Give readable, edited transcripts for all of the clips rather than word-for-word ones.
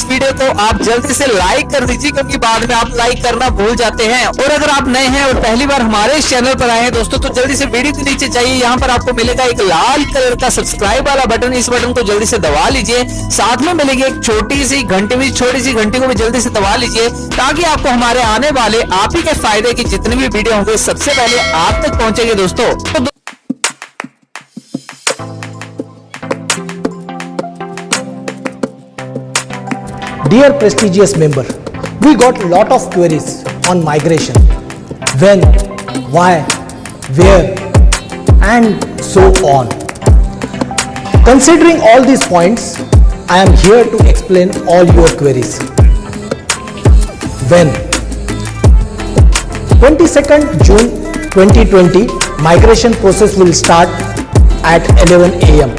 इस वीडियो को आप जल्दी से लाइक कर दीजिए, क्योंकि बाद में आप लाइक करना भूल जाते हैं। और अगर आप नए हैं और पहली बार हमारे इस चैनल पर आए हैं दोस्तों, तो जल्दी से वीडियो के नीचे जाइए, यहाँ पर आपको मिलेगा एक लाल कलर का सब्सक्राइब वाला बटन। इस बटन को जल्दी से दबा लीजिए, साथ में मिलेगी एक छोटी सी घंटी को भी जल्दी से दबा लीजिए, ताकि आपको हमारे आने वाले आप ही के फायदे की जितनी भी वीडियो होंगे सबसे पहले आप तक पहुंचेंगे दोस्तों। Dear prestigious member, we got lot of queries on migration. When, why, where, and so on. Considering all these points, I am here to explain all your queries. When? 22nd June 2020, migration process will start at 11 AM.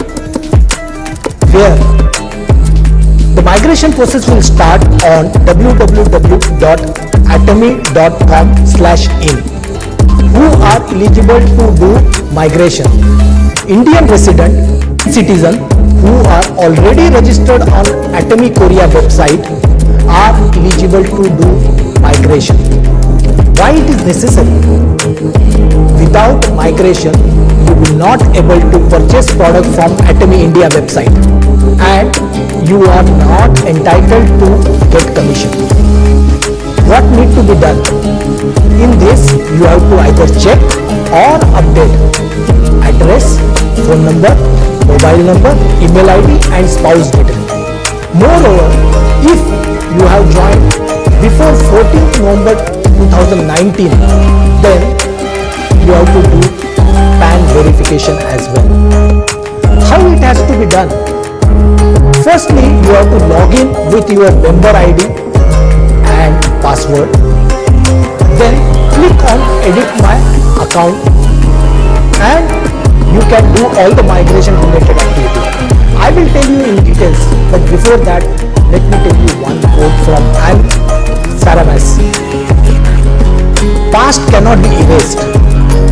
Where? The migration process will start on www.atomy.com/in. Who are eligible to do migration? Indian resident, citizen who are already registered on Atomy Korea website are eligible to do migration. Why it is necessary? Without migration, you will not able to purchase product from Atomy India website, and you are not entitled to get commission. What need to be done? In this, you have to either check or update address, phone number, mobile number, email ID and spouse detail. Moreover, if you have joined before 14th November 2019, then you have to do PAN verification as well. How it has to be done? Firstly, you have to log in with your member ID and password. Then click on edit my account and you can do all the migration related activity. I will tell you in details, but before that, let me tell you one quote from Saramas. Past cannot be erased,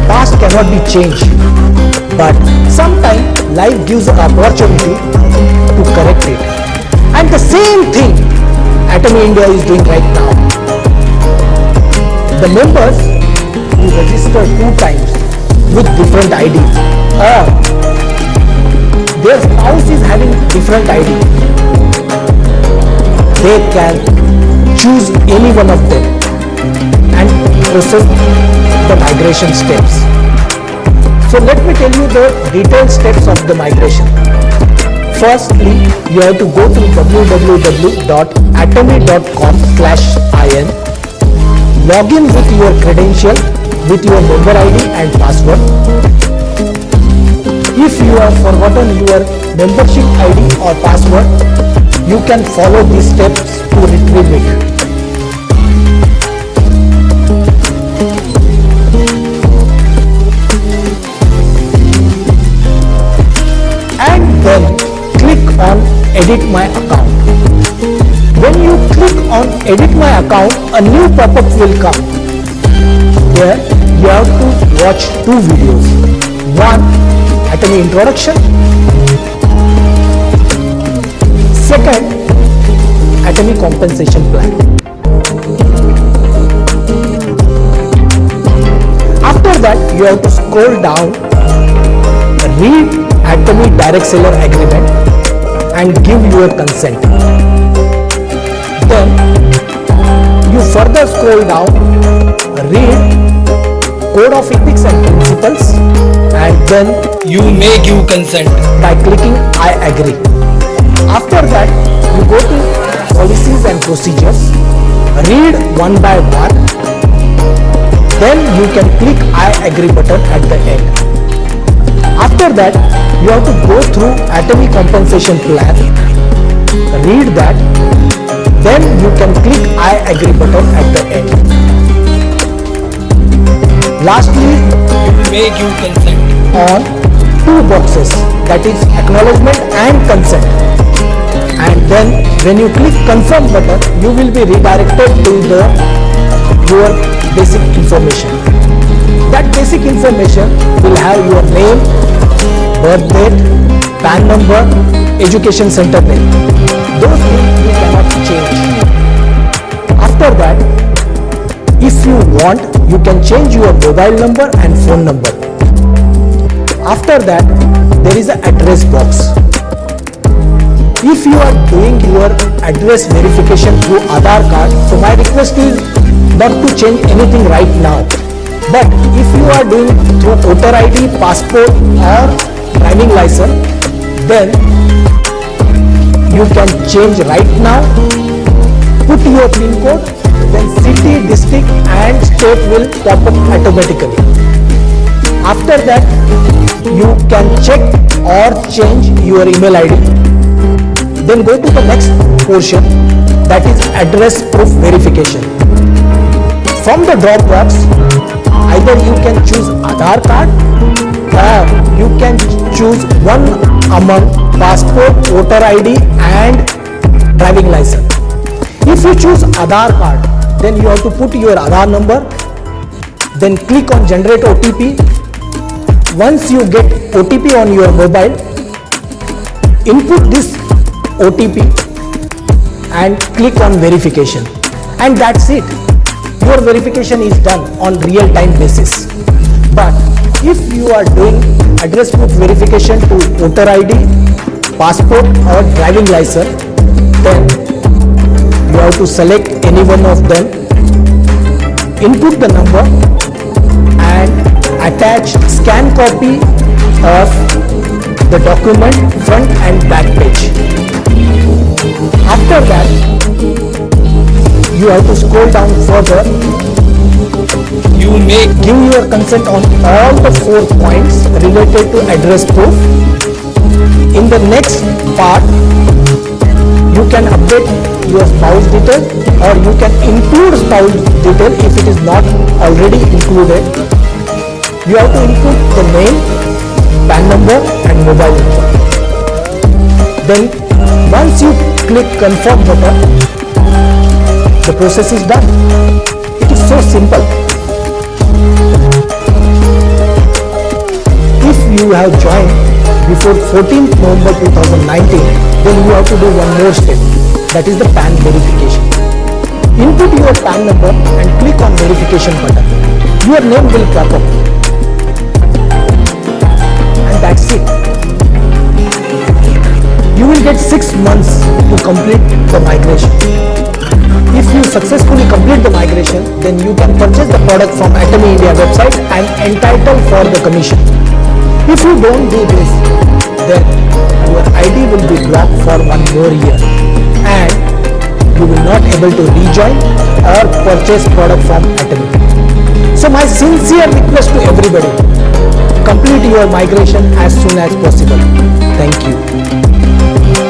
past cannot be changed, but sometimes life gives an opportunity to correct it. And the same thing Atomy India is doing right now. The members who register 2 times with different IDs, or their spouse is having different ID, they can choose any one of them and process the migration steps. So let me tell you the detailed steps of the migration. Firstly, you have to go to www.atomy.com/in, log in with your credential, with your member ID and password. If you have forgotten your membership ID or password, you can follow these steps to retrieve it. And then click on edit my account. When you click on edit my account, a new pop-up will come. There you have to watch 2 videos. One, Atomy introduction. Second, Atomy compensation plan. After that, you have to scroll down, read Atomy direct seller agreement and give your consent. Then you further scroll down, read code of ethics and principles, and then you may give consent by clicking I agree. After that, you go to policies and procedures, read one by one, then you can click I agree button at the end. After that, you have to go through Atomy compensation plan, read that, then you can click I agree button at the end. Lastly, you may give consent on 2 boxes, that is acknowledgement and consent. And then when you click confirm button, you will be redirected to your basic information. That basic information will have your name, birth date, PAN number, education center name. Those things you cannot After that, if you want, you can change your mobile number and phone number. After that, there is an address box. If you are doing your address verification through Aadhaar card, so my request is not to change anything right now. But if you are doing through voter ID, passport or driving license, then you can change right now, put your PIN code, then city, district and state will pop up automatically. After that, you can check or change your email ID. Then go to the next portion, that is address proof verification. From the drop box, either you can choose Aadhaar card or you can choose one among passport, voter ID and driving license. If you choose Aadhaar card, then you have to put your Aadhaar number, then click on generate OTP. Once you get OTP on your mobile, input this OTP and click on verification, and that's it. Your verification is done on real-time basis. But if you are doing address proof verification to voter ID, passport or driving license, then you have to select any one of them, input the number and attach scan copy of the document front and back page. After that, you have to scroll down further. You may Give your consent on all the 4 points related to address proof. In the next part, you can update your spouse detail or you can include spouse detail if it is not already included. You have to include the name, PAN number and mobile number. Then once you click confirm button, the process is done. It is so simple. If you have joined before 14th November 2019, then you have to do one more step, that is the PAN verification. Input your PAN number and click on verification button. Your name will pop up. And that's it. You will get 6 months to complete the migration. If you successfully complete the migration, then you can purchase the product from Atomy India website and entitle for the commission. If you don't do this, then your ID will be blocked for 1 more year and you will not able to rejoin or purchase product from Atomy. So my sincere request to everybody, complete your migration as soon as possible. Thank you.